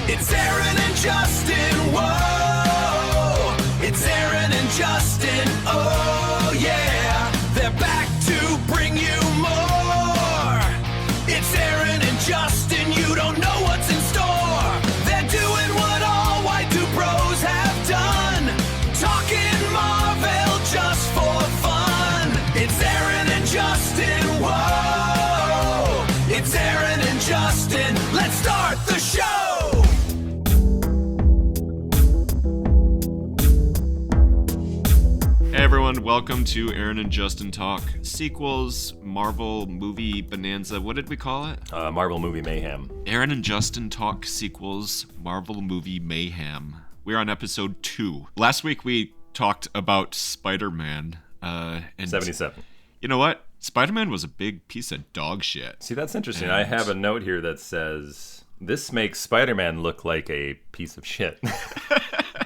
It's Aaron and Justin, whoa. It's Aaron and Justin, oh yeah. They're back to bring you more. It's Aaron and Justin, you don't know what's in store. They're doing what all white dude bros have done. Talking Marvel just for fun. It's Aaron and Justin, whoa. It's Aaron and Justin, let's start the show. Hey everyone, welcome to Aaron and Justin Talk Sequels, Marvel Movie Bonanza. What did we call it? Marvel Movie Mayhem. Aaron and Justin Talk Sequels, Marvel Movie Mayhem. We're on episode 2. Last week we talked about Spider-Man. And 77. You know what? Spider-Man was a big piece of dog shit. See, that's interesting. I have a note here that says, this makes Spider-Man look like a piece of shit.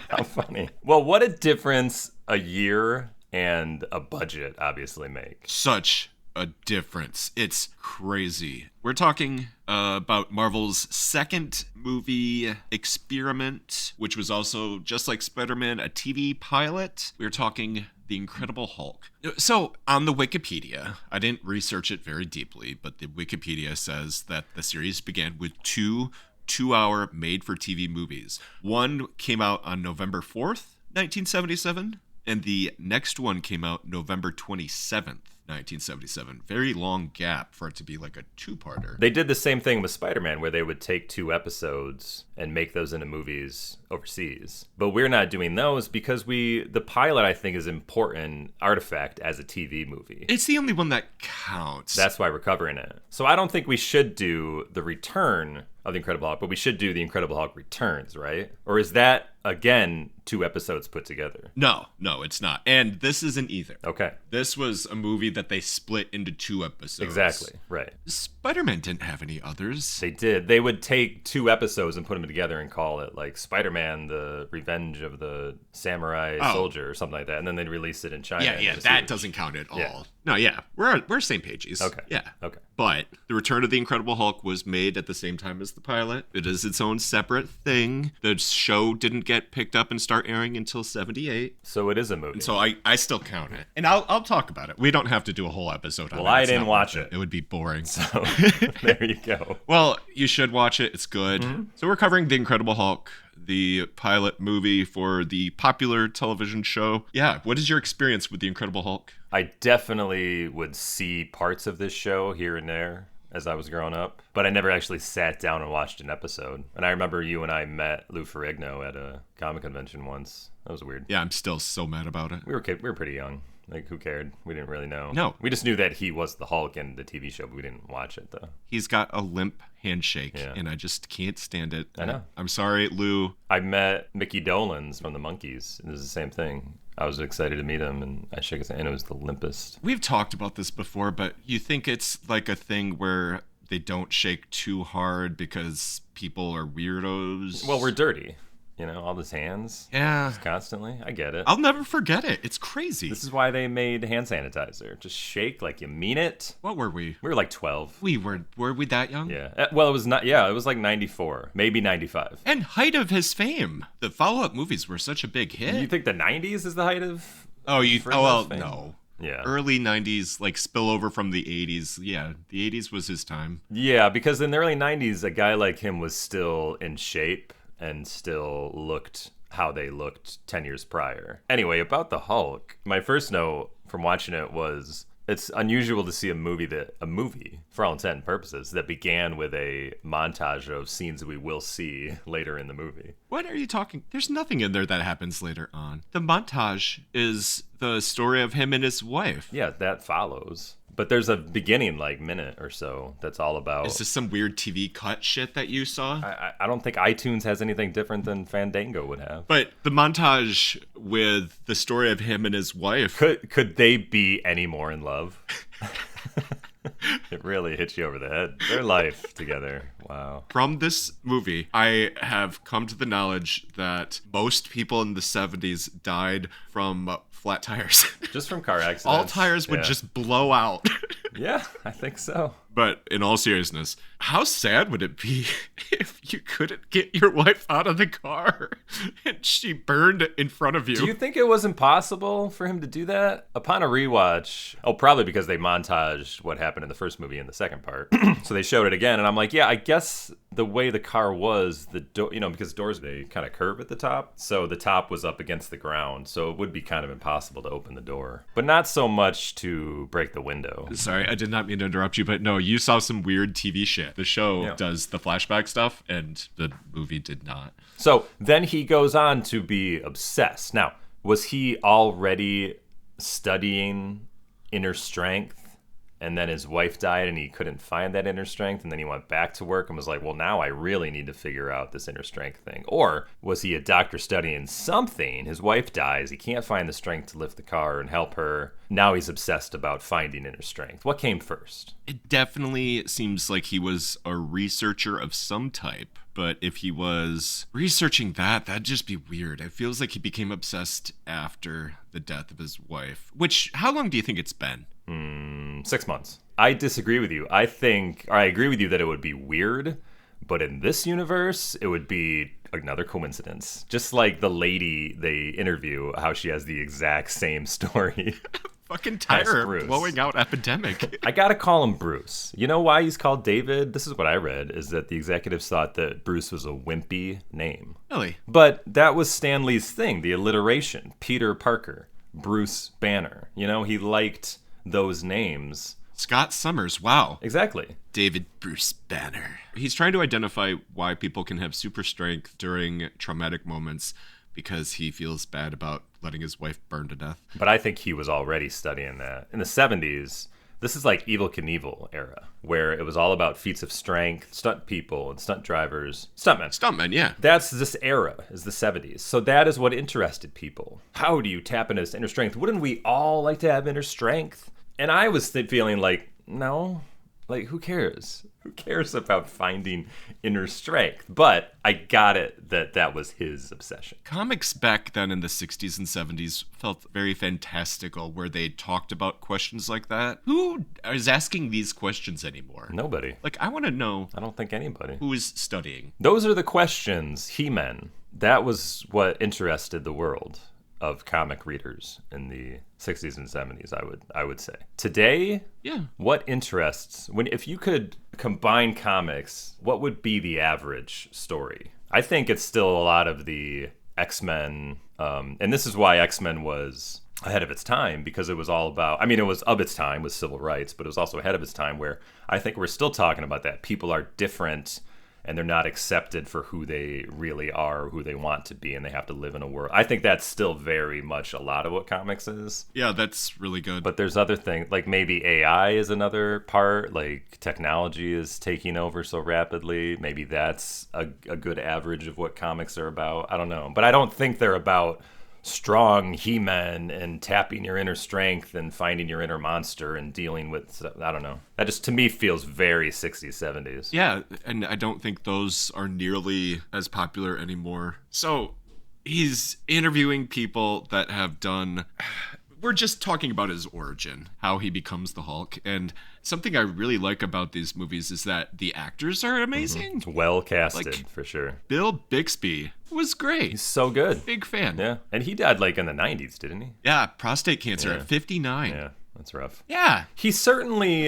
How funny. Well, what a difference a year and a budget obviously make. Such a difference. It's crazy. We're talking about Marvel's second movie experiment, which was also, just like Spider-Man, a TV pilot. We're talking The Incredible Hulk. So, on the Wikipedia, I didn't research it very deeply, but the Wikipedia says that the series began with two-hour made-for-TV movies. One came out on November 4th, 1977, and the next one came out November 27th. 1977. Very long gap for it to be like a two-parter. They did the same thing with Spider-Man, where they would take 2 episodes and make those into movies overseas. But we're not doing those because the pilot, I think, is an important artifact as a TV movie. It's the only one that counts. That's why we're covering it. So I don't think we should do the return of The Incredible Hulk, but we should do The Incredible Hulk Returns, right? Or is that, again, 2 episodes put together? No, it's not. And this isn't either. Okay. This was a movie that they split into 2 episodes. Exactly, right. Spider-Man didn't have any others. They did. They would take 2 episodes and put them together and call it, like, Spider-Man, the Revenge of the Samurai Soldier or something like that. And then they'd release it in China. Yeah, that doesn't count at all. Yeah. No, yeah. We're same pages. Okay. Yeah. Okay. But The Return of the Incredible Hulk was made at the same time as the pilot. It is its own separate thing. The show didn't get picked up and start airing until 78. So it is a movie. And so I still count it. And I'll talk about it. We don't have to do a whole episode on it. Well, I It's didn't not watch worth it. It would be boring. So there you go. Well, you should watch it. It's good. Mm-hmm. So we're covering The Incredible Hulk, the pilot movie for the popular television show. Yeah, what is your experience with The Incredible Hulk? I definitely would see parts of this show here and there as I was growing up, but I never actually sat down and watched an episode. And I remember you and I met Lou Ferrigno at a comic convention once. That was weird. Yeah, I'm still so mad about it. We were pretty young. Like, who cared? We didn't really know. No. We just knew that he was the Hulk in the TV show, but we didn't watch it, though. He's got a limp handshake, Yeah. and I just can't stand it. I know. I'm sorry, Lou. I met Mickey Dolenz from the Monkees. It was the same thing. I was excited to meet him, and I shook his hand, and it was the limpest. We've talked about this before, but you think it's like a thing where they don't shake too hard because people are weirdos? Well, we're dirty. You know, all those hands. Yeah. Constantly. I get it. I'll never forget it. It's crazy. This is why they made hand sanitizer. Just shake like you mean it. What were we? We were like 12. Were we that young? Yeah. Well, it was not. Yeah, it was like 94, maybe 95. And height of his fame. The follow-up movies were such a big hit. You think the 90s is the height of? Well, fame? no. Yeah. Early 90s, like spillover from the 80s. Yeah, the 80s was his time. Yeah, because in the early 90s, a guy like him was still in shape and still looked how they looked 10 years prior. Anyway, about the Hulk, my first note from watching it was, it's unusual to see a movie, for all intent and purposes, that began with a montage of scenes we will see later in the movie. What are you talking? There's nothing in there that happens later on. The montage is the story of him and his wife. Yeah, that follows. But there's a beginning, like, minute or so that's all about... Is this some weird TV cut shit that you saw? I don't think iTunes has anything different than Fandango would have. But the montage with the story of him and his wife... Could they be any more in love? It really hits you over the head. Their life together. Wow. From this movie, I have come to the knowledge that most people in the 70s died from flat tires. Just from car accidents. All tires would just blow out. Yeah, I think so. But in all seriousness, how sad would it be if you couldn't get your wife out of the car and she burned in front of you? Do you think it was impossible for him to do that? Upon a rewatch, probably because they montaged what happened in the first movie in the second part. So they showed it again, and I'm like, yeah, I guess the way the car was, the door, because doors, they kind of curve at the top. So the top was up against the ground. So it would be kind of impossible to open the door, but not so much to break the window. Sorry, I did not mean to interrupt you, but no, you saw some weird TV shit. The show Yeah. does the flashback stuff, and the movie did not. So then he goes on to be obsessed. Now, was he already studying inner strength? And then his wife died and he couldn't find that inner strength. And then he went back to work and was like, well, now I really need to figure out this inner strength thing. Or was he a doctor studying something? His wife dies. He can't find the strength to lift the car and help her. Now he's obsessed about finding inner strength. What came first? It definitely seems like he was a researcher of some type. But if he was researching that, that'd just be weird. It feels like he became obsessed after the death of his wife. Which, how long do you think it's been? 6 months. I disagree with you. I agree with you that it would be weird, but in this universe, it would be another coincidence. Just like the lady they interview, how she has the exact same story. Fucking As tire Bruce. blowing out epidemic. I gotta call him Bruce. You know why he's called David? This is what I read, is that the executives thought that Bruce was a wimpy name. Really? But that was Stan Lee's thing, the alliteration. Peter Parker, Bruce Banner. He liked those names. Scott Summers, wow. Exactly. David Bruce Banner. He's trying to identify why people can have super strength during traumatic moments because he feels bad about letting his wife burn to death. But I think he was already studying that. In the 70s, this is like Evel Knievel era, where it was all about feats of strength, stunt people and stunt drivers, stuntmen. Stuntman, yeah. That's this era, is the 70s. So that is what interested people. How do you tap into this inner strength? Wouldn't we all like to have inner strength? And I was feeling like, no, like who cares? Who cares about finding inner strength? But I got it that was his obsession. Comics back then in the 60s and 70s felt very fantastical, where they talked about questions like that. Who is asking these questions anymore? Nobody. Like, I want to know I don't think anybody. who is studying. Those are the questions, He-Men. That was what interested the world of comic readers in the 60s and 70s, I would say. Today, Yeah. what interests, if you could combine comics, what would be the average story? I think it's still a lot of the X-Men, and this is why X-Men was ahead of its time, because it was all about, it was of its time with civil rights, but it was also ahead of its time where I think we're still talking about that. People are different and they're not accepted for who they really are, who they want to be, and they have to live in a world. I think that's still very much a lot of what comics is. Yeah, that's really good. But there's other things, like maybe AI is another part, like technology is taking over so rapidly. Maybe that's a good average of what comics are about. I don't know. But I don't think they're about strong He-Men and tapping your inner strength and finding your inner monster and dealing with, I don't know. That just, to me, feels very 60s, 70s. Yeah, and I don't think those are nearly as popular anymore. So he's interviewing people that have done... We're just talking about his origin, how he becomes the Hulk. And something I really like about these movies is that the actors are amazing. Well casted, Like- for sure. Bill Bixby was great. So good. Big fan. Yeah. And he died like in the 90s, didn't he? Yeah, prostate cancer Yeah. at 59. Yeah, that's rough. Yeah. He's certainly,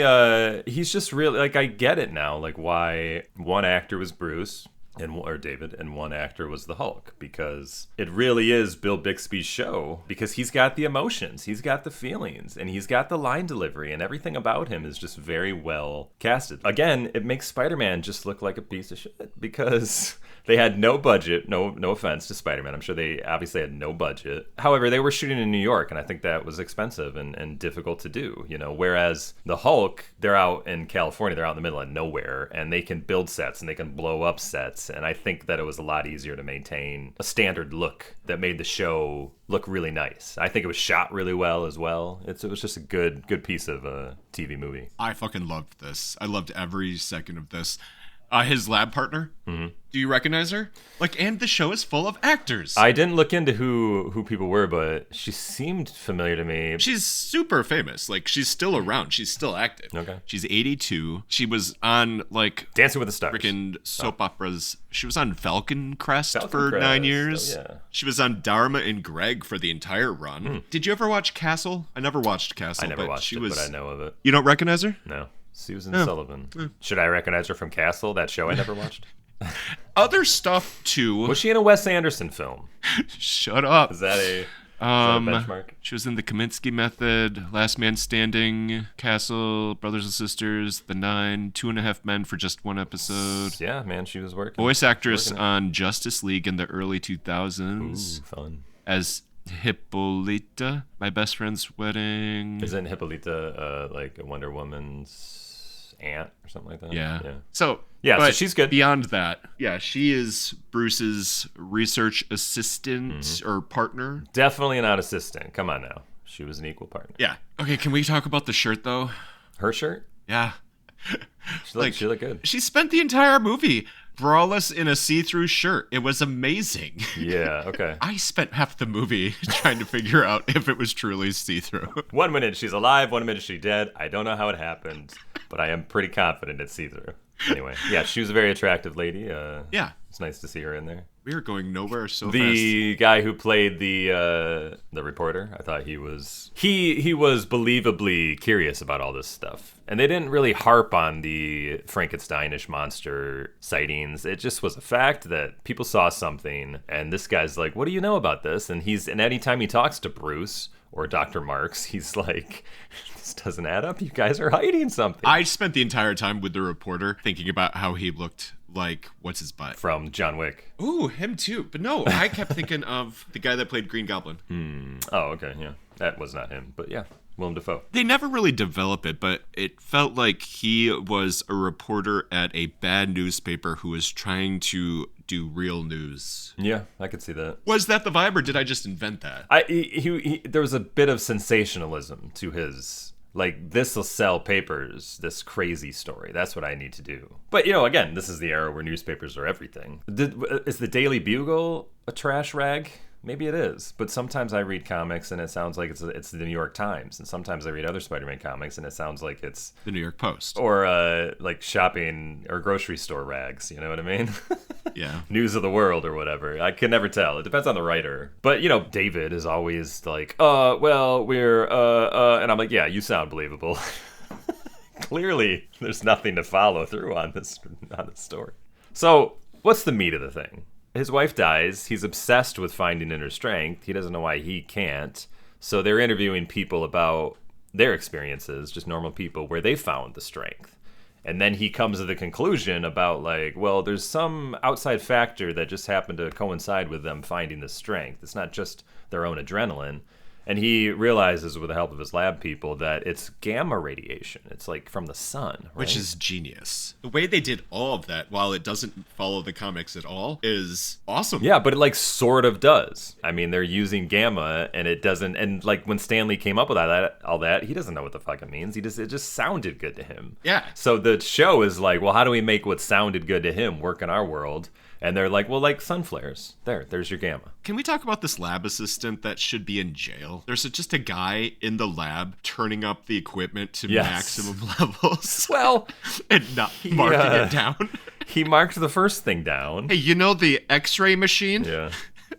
he's just really, like, I get it now, like, why one actor was Bruce, or David, and one actor was the Hulk, because it really is Bill Bixby's show, because he's got the emotions, he's got the feelings, and he's got the line delivery, and everything about him is just very well casted. Again, it makes Spider-Man just look like a piece of shit, because they had no budget, no offense to Spider-Man, I'm sure they obviously had no budget. However, they were shooting in New York, and I think that was expensive and difficult to do, whereas the Hulk, they're out in California, they're out in the middle of nowhere, and they can build sets, and they can blow up sets, and I think that it was a lot easier to maintain a standard look that made the show look really nice. I think it was shot really well as well. It was just a good piece of a TV movie. I fucking loved this. I loved every second of this. His lab partner. Mm-hmm. Do you recognize her? Like, and the show is full of actors. I didn't look into who people were, but she seemed familiar to me. She's super famous. Like, she's still around. She's still active. Okay. She's 82. She was on, like, Dancing with the Stars. freaking soap operas. She was on Falcon Crest Falcon for Crest. 9 years. Oh, yeah. She was on Dharma and Greg for the entire run. Did you ever watch Castle? I never watched Castle. I never but watched she it, was... but I know of it. You don't recognize her? No. Susan Sullivan. Should I recognize her from Castle, that show I never watched? Other stuff, too. Was she in a Wes Anderson film? Shut up. Is that a benchmark? She was in the Kaminsky Method, Last Man Standing, Castle, Brothers and Sisters, The Nine, 2.5 Men for just one episode. Yeah, man, she was working. Voice actress working on Justice League in the early 2000s. Ooh, fun. As Hippolyta, My Best Friend's Wedding. Isn't Hippolyta like a Wonder Woman's aunt or something like that? Yeah. So but she's good. Beyond that, yeah, she is Bruce's research assistant or partner. Definitely not assistant. Come on now. She was an equal partner. Yeah. Okay, can we talk about the shirt, though? Her shirt? Yeah. She looked good. She spent the entire movie braless in a see-through shirt. It was amazing. Yeah, okay. I spent half the movie trying to figure out if it was truly see-through. 1 minute she's alive, 1 minute she's dead. I don't know how it happened, but I am pretty confident it's see-through. Anyway, yeah, she was a very attractive lady. Yeah. It's nice to see her in there. We are going nowhere so fast. The guy who played the reporter, I thought he was believably curious about all this stuff. And they didn't really harp on the Frankensteinish monster sightings. It just was a fact that people saw something, and this guy's like, "What do you know about this?" And anytime he talks to Bruce or Dr. Marks, he's like, "This doesn't add up. You guys are hiding something." I spent the entire time with the reporter thinking about how he looked like, what's his butt? From John Wick. Ooh, him too. But no, I kept thinking of the guy that played Green Goblin. Oh, okay, yeah. That was not him, but yeah, Willem Dafoe. They never really develop it, but it felt like he was a reporter at a bad newspaper who was trying to do real news. Yeah, I could see that. Was that the vibe, or did I just invent that? There was a bit of sensationalism to his, like, this will sell papers, this crazy story. That's what I need to do. But, again, this is the era where newspapers are everything. Is the Daily Bugle a trash rag? Maybe it is, but sometimes I read comics and it sounds like it's the New York Times, and sometimes I read other Spider-Man comics and it sounds like it's The New York Post. or like shopping or grocery store rags. You know what I mean? Yeah. News of the world or whatever. I can never tell. It depends on the writer. But David is always like, well, we're and I'm like, yeah, you sound believable. Clearly, there's nothing to follow through on this story. So, what's the meat of the thing? His wife dies. He's obsessed with finding inner strength. He doesn't know why he can't. So they're interviewing people about their experiences, just normal people, where they found the strength. And then he comes to the conclusion about, like, well, there's some outside factor that just happened to coincide with them finding the strength. It's not just their own adrenaline. And he realizes, with the help of his lab people, that it's gamma radiation. It's like from the sun, right? Which is genius. The way they did all of that, while it doesn't follow the comics at all, is awesome. Yeah, but it like sort of does. I mean, they're using gamma, and it doesn't. And like when Stanley came up with all that, he doesn't know what the fuck it means. It just sounded good to him. Yeah. So the show is like, well, how do we make what sounded good to him work in our world? And they're like, well, like sun flares. There's your gamma. Can we talk about this lab assistant that should be in jail? There's just a guy in the lab turning up the equipment to maximum levels. Well, and not marking it down. He marked the first thing down. Hey, the X-ray machine? Yeah.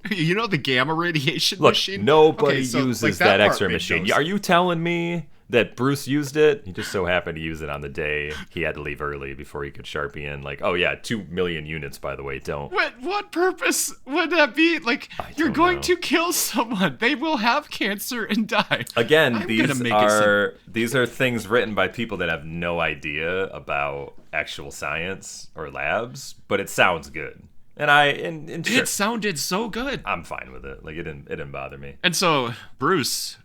The gamma radiation Look, machine? nobody Okay, so, uses like, that part X-ray made machine. no Are you telling me that Bruce used it? He just so happened to use it on the day he had to leave early before he could Sharpie in. Like, oh yeah, 2 million units, by the way, don't. What purpose would that be? Like, you're don't going know. to kill someone. They will have cancer and die. Again, I'm these gonna make these are things written by people that have no idea about actual science or labs, but it sounds good. And sure, It sounded so good. I'm fine with it. Like it didn't bother me. And so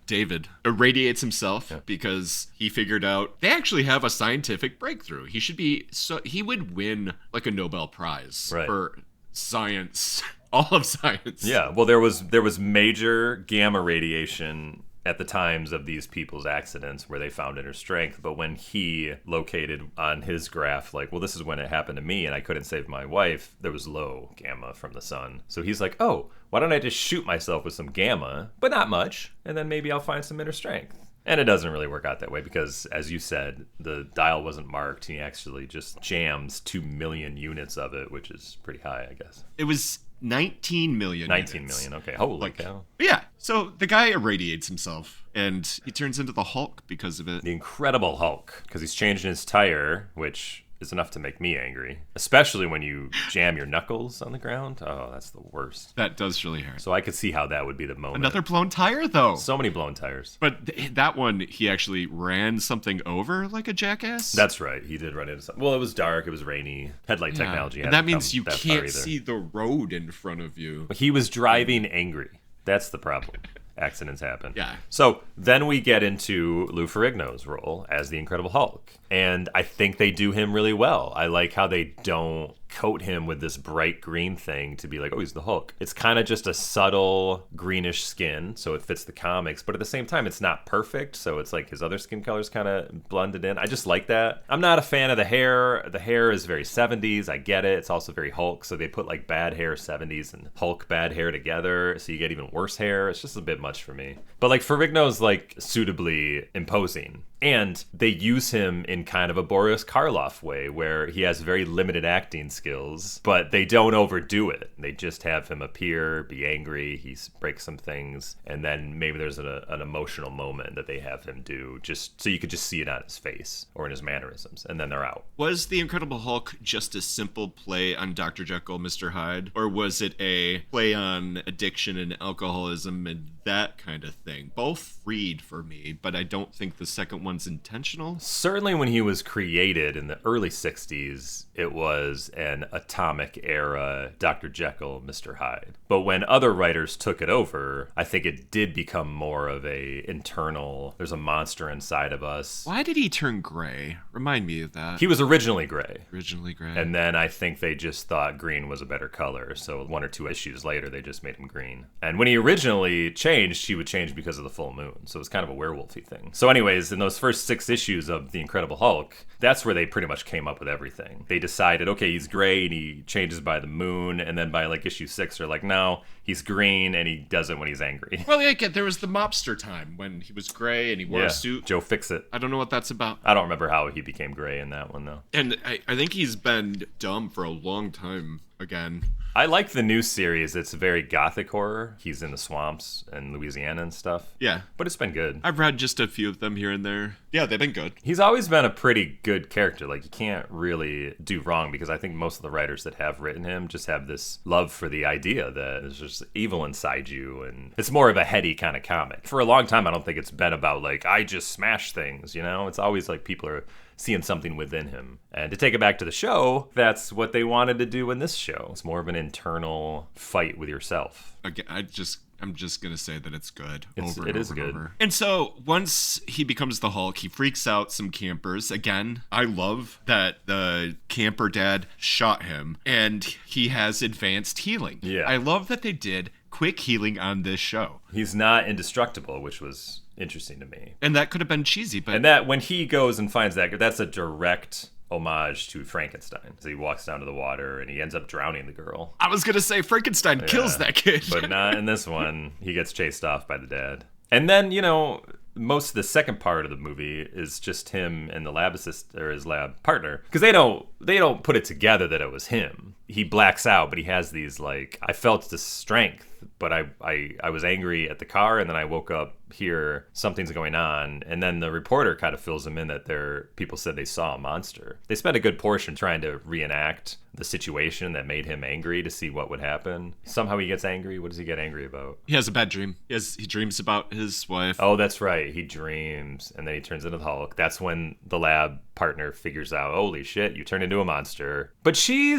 David, irradiates himself because he figured out they actually have a scientific breakthrough. He would win like a Nobel Prize for science, all of science. Yeah, well there was major gamma radiation at the times of these people's accidents where they found inner strength. But when he located on his graph, like, well, this is when it happened to me and I couldn't save my wife, there was low gamma from the sun. So he's like, oh, why don't I just shoot myself with some gamma, but not much, and then maybe I'll find some inner strength. And it doesn't really work out that way because, as you said, the dial wasn't marked. He actually just jams 2 million units of it, which is pretty high, I guess. It was 19 million 19 units. million, okay. Holy cow. Yeah, so the guy irradiates himself, and he turns into the Hulk because of it. The Incredible Hulk, because he's changing his tire, which is enough to make me angry, especially when you jam your knuckles on the ground. Oh, that's the worst. That does really hurt. So I could see how that would be the moment. Another blown tire, though. So many blown tires. But that one, he actually ran something over like a jackass. That's right. He did run into something. Well, it was dark. It was rainy. Headlight technology. And that hadn't means come you that far can't either. see the road in front of you. He was driving angry. That's the problem. Accidents happen. Yeah. So then we get into Lou Ferrigno's role as the Incredible Hulk. And I think they do him really well. I like how they don't coat him with this bright green thing to be like, oh, he's the Hulk. It's kind of just a subtle greenish skin, so it fits the comics. But at the same time, it's not perfect. So it's like his other skin colors kind of blended in. I just like that. I'm not a fan of the hair. The hair is very 70s. I get it. It's also very Hulk. So they put like bad hair 70s and Hulk bad hair together. So you get even worse hair. It's just a bit much for me. But like Ferrigno's like suitably imposing. And they use him in kind of a Boris Karloff way where he has very limited acting skills, but they don't overdo it. They just have him appear, be angry, he breaks some things, and then maybe there's an emotional moment that they have him do just so you could just see it on his face or in his mannerisms, and then they're out. Was the Incredible Hulk just a simple play on Dr. Jekyll, Mr. Hyde? Or was it a play on addiction and alcoholism and that kind of thing? Both read for me, but I don't think the second one's intentional. Certainly when he was created in the early 60s, it was an atomic era Dr. Jekyll, Mr. Hyde. But when other writers took it over, I think it did become more of a internal, there's a monster inside of us. Why did he turn gray? Remind me of that. He was originally gray. Originally gray. And then I think they just thought green was a better color. So 1 or 2 issues later, they just made him green. And when he originally changed, he would change because of the full moon. So it was kind of a werewolfy thing. So anyways, in those first 6 issues of The Incredible Hulk, that's where they pretty much came up with everything. They decided, okay, he's gray and he changes by the moon. And then by like issue 6, they're like, no, he's green and he does it when he's angry. Well, yeah, there was the mobster time when he was gray and he wore a suit. Joe Fixit. I don't know what that's about. I don't remember how he became gray in that one, though. And I think he's been dumb for a long time again. I like the new series. It's very gothic horror. He's in the swamps and Louisiana and stuff. Yeah. But it's been good. I've read just a few of them here and there. Yeah, they've been good. He's always been a pretty good character. Like, you can't really do wrong because I think most of the writers that have written him just have this love for the idea that there's just evil inside you. And it's more of a heady kind of comic. For a long time, I don't think it's been about, like, I just smash things, you know? It's always like people are seeing something within him. And to take it back to the show, that's what they wanted to do in this show. It's more of an internal fight with yourself. Again, I'm just gonna say that it's good. It is good. And so once he becomes the Hulk, he freaks out some campers. Again, I love that the camper dad shot him and he has advanced healing. Yeah. I love that they did quick healing on this show. He's not indestructible, which was interesting to me. And that could have been cheesy, but And that when he goes and finds that's a direct homage to Frankenstein. So he walks down to the water and he ends up drowning the girl. I was gonna say Frankenstein kills that kid. But not in this one. He gets chased off by the dad. And then, you know, most of the second part of the movie is just him and the lab assistant or his lab partner, because they don't put it together that it was him. He blacks out, but he has these like, I felt the strength, but I was angry at the car, and then I woke up here, something's going on, and then the reporter kind of fills him in that people said they saw a monster. They spent a good portion trying to reenact the situation that made him angry to see what would happen. Somehow he gets angry. What does he get angry about? He has a bad dream. He dreams about his wife. Oh, that's right. He dreams, and then he turns into the Hulk. That's when the lab partner figures out, holy shit, you turned into a monster. But she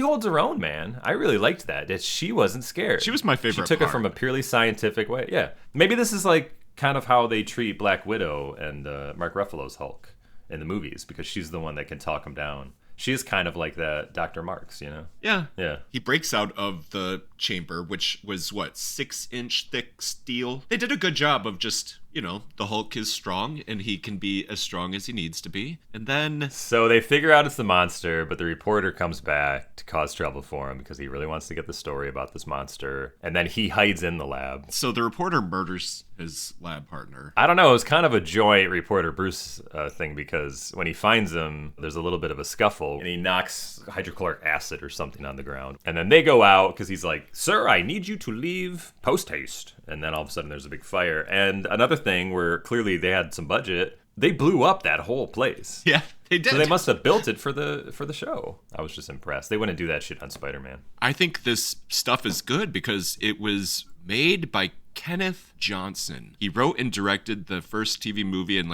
holds her own, man. I really liked that she wasn't scared. She was my favorite She took it part. from a purely scientific way. Yeah. Maybe this is like kind of how they treat Black Widow and Mark Ruffalo's Hulk in the movies, because she's the one that can talk him down. She is kind of like that Dr. Marks, you know? Yeah. Yeah. He breaks out of the chamber, which was 6-inch thick steel. They did a good job of just, the Hulk is strong and he can be as strong as he needs to be. And then So they figure out it's the monster, but the reporter comes back to cause trouble for him because he really wants to get the story about this monster. And then he hides in the lab. so the reporter murders his lab partner. I don't know, it was kind of a joint reporter Bruce thing because when he finds him, there's a little bit of a scuffle and he knocks hydrochloric acid or something on the ground. And then they go out because he's like, "Sir, I need you to leave post haste." And then all of a sudden there's a big fire. And another thing where clearly they had some budget, they blew up that whole place. Yeah, they did. So they must have built it for the show. I was just impressed. They wouldn't do that shit on Spider-Man. I think this stuff is good because it was made by Kenneth Johnson. He wrote and directed the first TV movie, and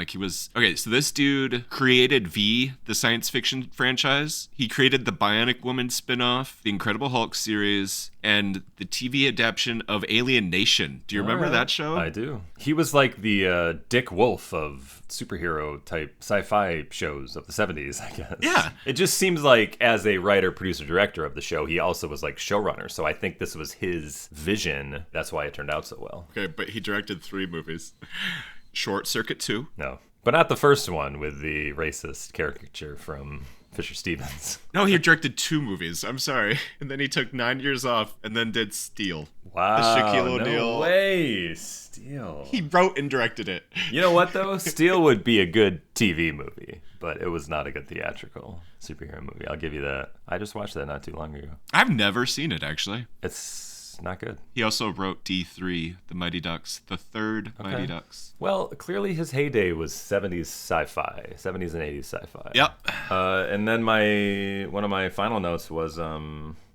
so this dude created V, the science fiction franchise. He created the Bionic Woman spinoff, the Incredible Hulk series, and the TV adaptation of Alien Nation. Do you remember that show? I do. He was like the Dick Wolf of superhero type sci-fi shows of the 70s, I guess. Yeah. It just seems like as a writer, producer, director of the show, he also was like showrunner. So I think this was his vision. That's why it turned out so well. Okay, but he directed 3 movies. Short Circuit 2. No, but not the first one with the racist caricature from Fisher Stevens. No, he directed 2 movies. I'm sorry. And then he took 9 years off and then did Steel. Wow, The Shaquille O'Neal. no way, Steel. He wrote and directed it. You know what, though? Steel would be a good TV movie, but it was not a good theatrical superhero movie. I'll give you that. I just watched that not too long ago. I've never seen it, actually. It's not good. He also wrote D3, The Mighty Ducks, the third Mighty Ducks. Well, clearly his heyday was 70s sci-fi, 70s and 80s sci-fi. Yep. And then one of my final notes was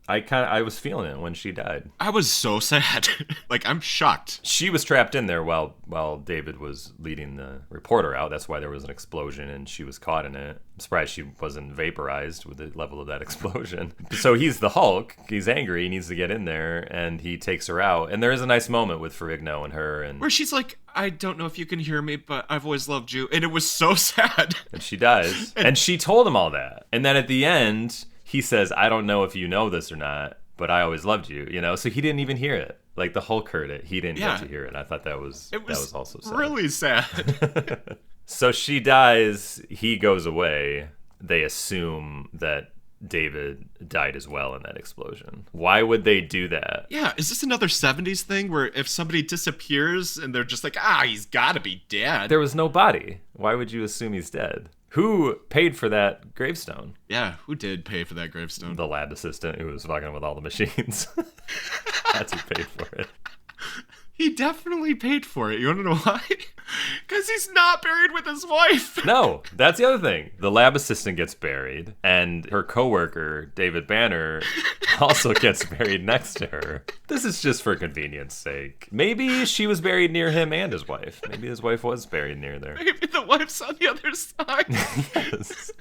I was feeling it when she died. I was so sad. I'm shocked. She was trapped in there while David was leading the reporter out. That's why there was an explosion and she was caught in it. I'm surprised she wasn't vaporized with the level of that explosion. So he's the Hulk. He's angry. He needs to get in there and he takes her out. And there is a nice moment with Ferrigno and her. And Where she's like, "I don't know if you can hear me, but I've always loved you." And it was so sad. and she dies. And she told him all that. And then at the end, he says, "I don't know if you know this or not, but I always loved you." So he didn't even hear it. Like the Hulk heard it. He didn't get to hear it. And I thought that was also sad. Really sad. So she dies, he goes away. They assume that David died as well in that explosion. Why would they do that? Yeah, is this another 70s thing where if somebody disappears and they're just like, he's gotta be dead? There was no body. Why would you assume he's dead? Who paid for that gravestone? Yeah, who did pay for that gravestone? The lab assistant who was fucking with all the machines. That's who paid for it. He definitely paid for it. You want to know why? Because he's not buried with his wife. No, that's the other thing. The lab assistant gets buried, and her coworker, David Banner, also gets buried next to her. This is just for convenience sake. Maybe she was buried near him and his wife. Maybe his wife was buried near there. Maybe the wife's on the other side. Yes.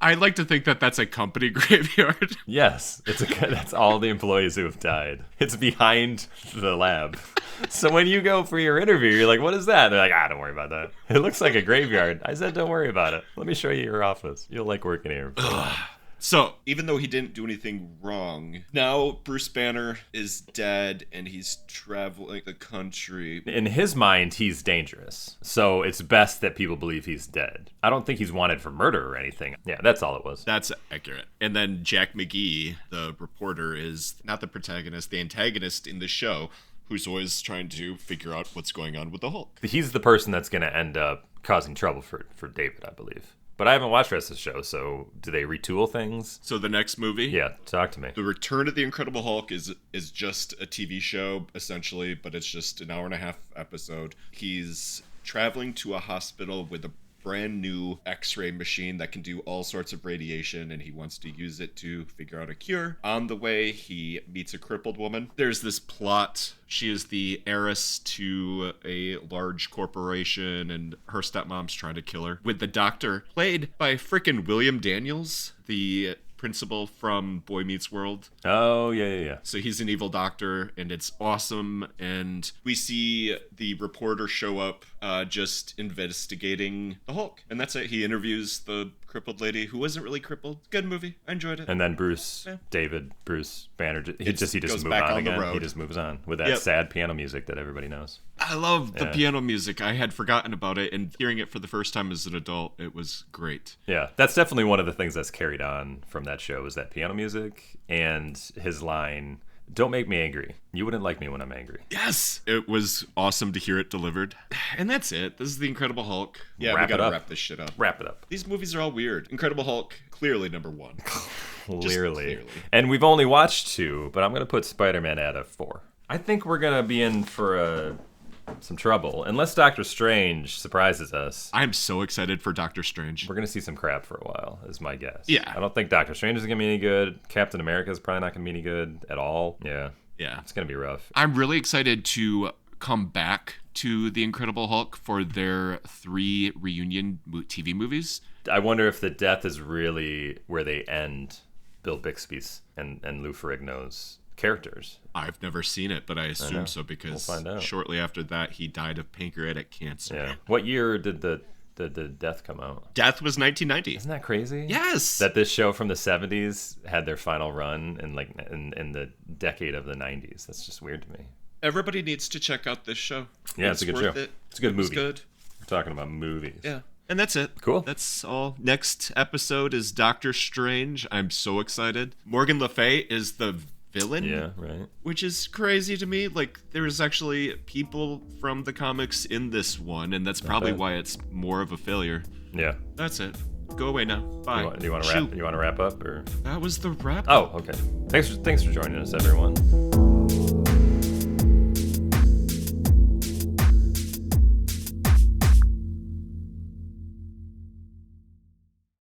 I like to think that that's a company graveyard. Yes, that's all the employees who have died. It's behind the lab. So when you go for your interview, you're like, "What is that?" They're like, "Don't worry about that. It looks like a graveyard." I said, "Don't worry about it. Let me show you your office. You'll like working here." So, even though he didn't do anything wrong, now Bruce Banner is dead and he's traveling the country. In his mind, he's dangerous. So it's best that people believe he's dead. I don't think he's wanted for murder or anything. Yeah, that's all it was. That's accurate. And then Jack McGee, the reporter, is not the protagonist, the antagonist in the show, who's always trying to figure out what's going on with the Hulk. He's the person that's going to end up causing trouble for David, I believe. But I haven't watched the rest of the show, so do they retool things? So the next movie? Yeah, talk to me. The Return of the Incredible Hulk is just a TV show, essentially, but it's just an hour-and-a-half episode. He's traveling to a hospital with a brand new X-ray machine that can do all sorts of radiation, and he wants to use it to figure out a cure. On the way, he meets a crippled woman. There's this plot. She is the heiress to a large corporation, and her stepmom's trying to kill her. With the doctor, played by frickin' William Daniels, the principal from Boy Meets World. Oh, yeah. So he's an evil doctor, and it's awesome. And we see the reporter show up just investigating the Hulk. And that's it. He interviews the crippled lady who wasn't really crippled. Good movie. I enjoyed it. And then Bruce Banner, he just goes moves back on on the again. road. He just moves on with that Yep. sad piano music that everybody knows. I love the Yeah. piano music. I had forgotten about it, and hearing it for the first time as an adult, it was great. Yeah, that's definitely one of the things that's carried on from that show is that piano music and his line, "Don't make me angry. You wouldn't like me when I'm angry." Yes, it was awesome to hear it delivered. And that's it. This is the Incredible Hulk. Yeah, Wrap we it gotta up. wrap this shit up. Wrap it up. These movies are all weird. Incredible Hulk, clearly number one. Clearly. And we've only watched 2, but I'm going to put Spider-Man at a 4. I think we're going to be in for some trouble. Unless Doctor Strange surprises us, I'm so excited for Doctor Strange. we're going to see some crap for a while, is my guess. Yeah. I don't think Doctor Strange is going to be any good. Captain America is probably not going to be any good at all. Yeah. Yeah. It's going to be rough. I'm really excited to come back to the Incredible Hulk for their 3 reunion TV movies. I wonder if the death is really where they end Bill Bixby's and Lou Ferrigno's characters. I've never seen it, but I assume so because We'll find out. shortly after that, he died of pancreatic cancer. Yeah. What year did the death come out? Death was 1990. Isn't that crazy? Yes. That this show from the 70s had their final run in the decade of the 90s. That's just weird to me. Everybody needs to check out this show. Yeah, it's a good worth show. It. It's a good movie. It's good. We're talking about movies. Yeah. And that's it. Cool. That's all. Next episode is Doctor Strange. I'm so excited. Morgan Le Fay is the villain. Yeah, right. Which is crazy to me. Like, there's actually people from the comics in this one, and that's probably bad. why it's more of a failure. Yeah. That's it. Go away now. Bye. Do you want to wrap? You want to wrap up or? That was the wrap. Oh, okay. Thanks for joining us, everyone.